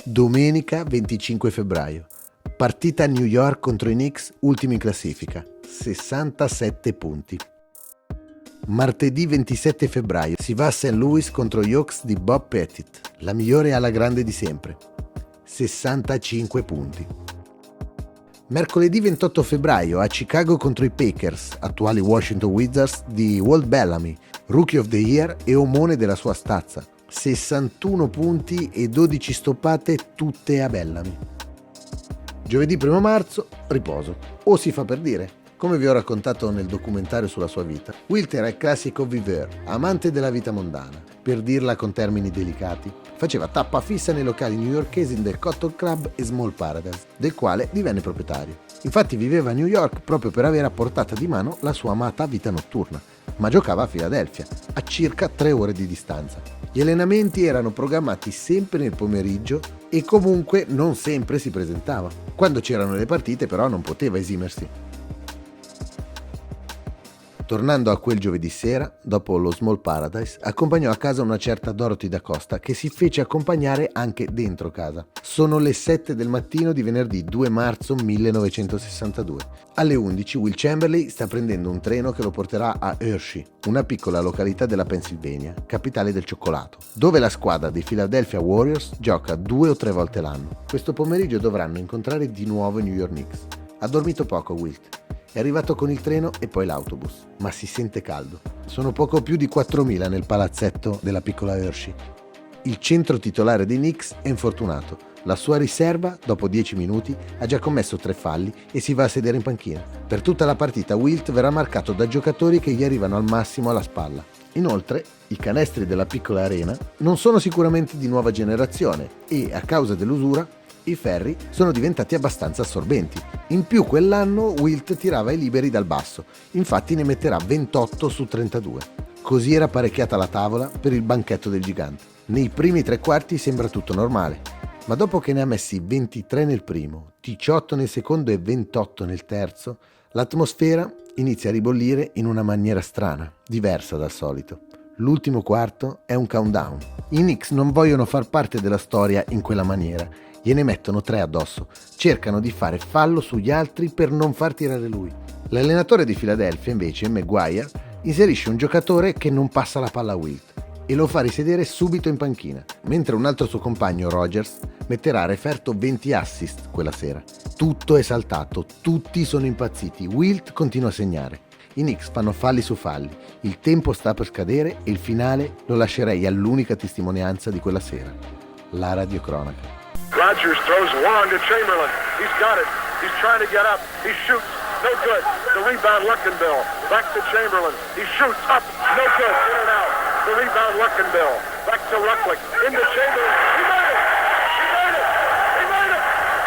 Domenica 25 febbraio. Partita a New York contro i Knicks, ultimi in classifica, 67 punti. Martedì 27 febbraio si va a St. Louis contro gli Hawks di Bob Pettit, la migliore ala grande di sempre, 65 punti. Mercoledì 28 febbraio a Chicago contro i Packers, attuali Washington Wizards, di Walt Bellamy, Rookie of the Year e omone della sua stazza, 61 punti e 12 stoppate tutte a Bellamy. Giovedì 1 marzo, riposo, o si fa per dire. Come vi ho raccontato nel documentario sulla sua vita, Wilt era il classico viveur, amante della vita mondana. Per dirla con termini delicati, faceva tappa fissa nei locali newyorkesi del Cotton Club e Small Paradise, del quale divenne proprietario. Infatti viveva a New York proprio per avere a portata di mano la sua amata vita notturna, ma giocava a Filadelfia, a circa 3 ore di distanza. Gli allenamenti erano programmati sempre nel pomeriggio e comunque non sempre si presentava. Quando c'erano le partite però non poteva esimersi. Tornando a quel giovedì sera, dopo lo Small Paradise, accompagnò a casa una certa Dorothy da Costa che si fece accompagnare anche dentro casa. Sono le 7 del mattino di venerdì 2 marzo 1962. Alle 11 Wilt Chamberlain sta prendendo un treno che lo porterà a Hershey, una piccola località della Pennsylvania, capitale del cioccolato, dove la squadra dei Philadelphia Warriors gioca 2 o 3 volte l'anno. Questo pomeriggio dovranno incontrare di nuovo i New York Knicks. Ha dormito poco Wilt. È arrivato con il treno e poi l'autobus, ma si sente caldo. Sono poco più di 4.000 nel palazzetto della piccola Hershey. Il centro titolare dei Knicks è infortunato. La sua riserva, dopo 10 minuti, ha già commesso 3 falli e si va a sedere in panchina. Per tutta la partita Wilt verrà marcato da giocatori che gli arrivano al massimo alla spalla. Inoltre, i canestri della piccola arena non sono sicuramente di nuova generazione e, a causa dell'usura, i ferri sono diventati abbastanza assorbenti. In più quell'anno Wilt tirava i liberi dal basso, infatti ne metterà 28 su 32. Così era apparecchiata la tavola per il banchetto del gigante. Nei primi 3 quarti sembra tutto normale, ma dopo che ne ha messi 23 nel primo, 18 nel secondo e 28 nel terzo, l'atmosfera inizia a ribollire in una maniera strana, diversa dal solito. L'ultimo quarto è un countdown. I Knicks non vogliono far parte della storia in quella maniera. Gliene mettono 3 addosso, cercano di fare fallo sugli altri per non far tirare lui. L'allenatore di Philadelphia, invece, Maguire, inserisce un giocatore che non passa la palla a Wilt e lo fa risedere subito in panchina, mentre un altro suo compagno, Rogers, metterà a referto 20 assist quella sera. Tutto è saltato, tutti sono impazziti, Wilt continua a segnare. I Knicks fanno falli su falli, il tempo sta per scadere e il finale lo lascerei all'unica testimonianza di quella sera, la radiocronaca. Rodgers throws long to Chamberlain. He's got it. He's trying to get up. He shoots. No good. The rebound, Luckenbill. Back to Chamberlain. He shoots up. No good. In and out. The rebound, Luckenbill. Back to Rucklick. Into Chamberlain. He made it. He made it. He made it.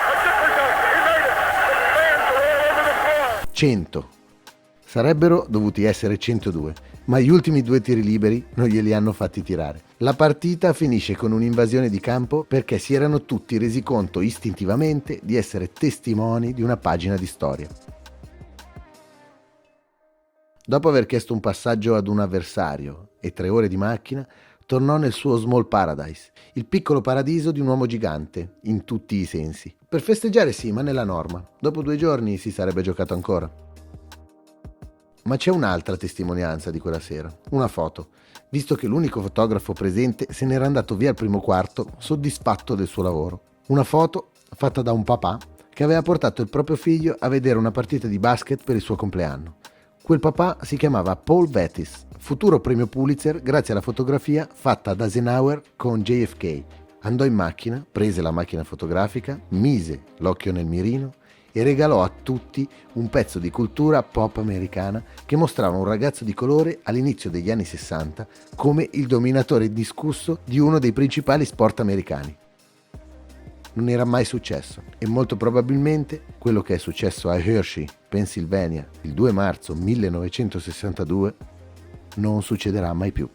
A different dunk. He made it. The fans are all over the floor. 100. Sarebbero dovuti essere 102, ma gli ultimi 2 tiri liberi non glieli hanno fatti tirare. La partita finisce con un'invasione di campo perché si erano tutti resi conto istintivamente di essere testimoni di una pagina di storia. Dopo aver chiesto un passaggio ad un avversario e 3 ore di macchina, tornò nel suo Small Paradise, il piccolo paradiso di un uomo gigante, in tutti i sensi. Per festeggiare sì, ma nella norma. Dopo 2 giorni si sarebbe giocato ancora. Ma c'è un'altra testimonianza di quella sera, una foto, visto che l'unico fotografo presente se n'era andato via al primo quarto, soddisfatto del suo lavoro. Una foto fatta da un papà che aveva portato il proprio figlio a vedere una partita di basket per il suo compleanno. Quel papà si chiamava Paul Vettis, futuro premio Pulitzer grazie alla fotografia fatta da Eisenhower con JFK. Andò in macchina, prese la macchina fotografica, mise l'occhio nel mirino e regalò a tutti un pezzo di cultura pop americana che mostrava un ragazzo di colore all'inizio degli anni 60 come il dominatore indiscusso di uno dei principali sport americani. Non era mai successo e molto probabilmente quello che è successo a Hershey, Pennsylvania, il 2 marzo 1962 non succederà mai più.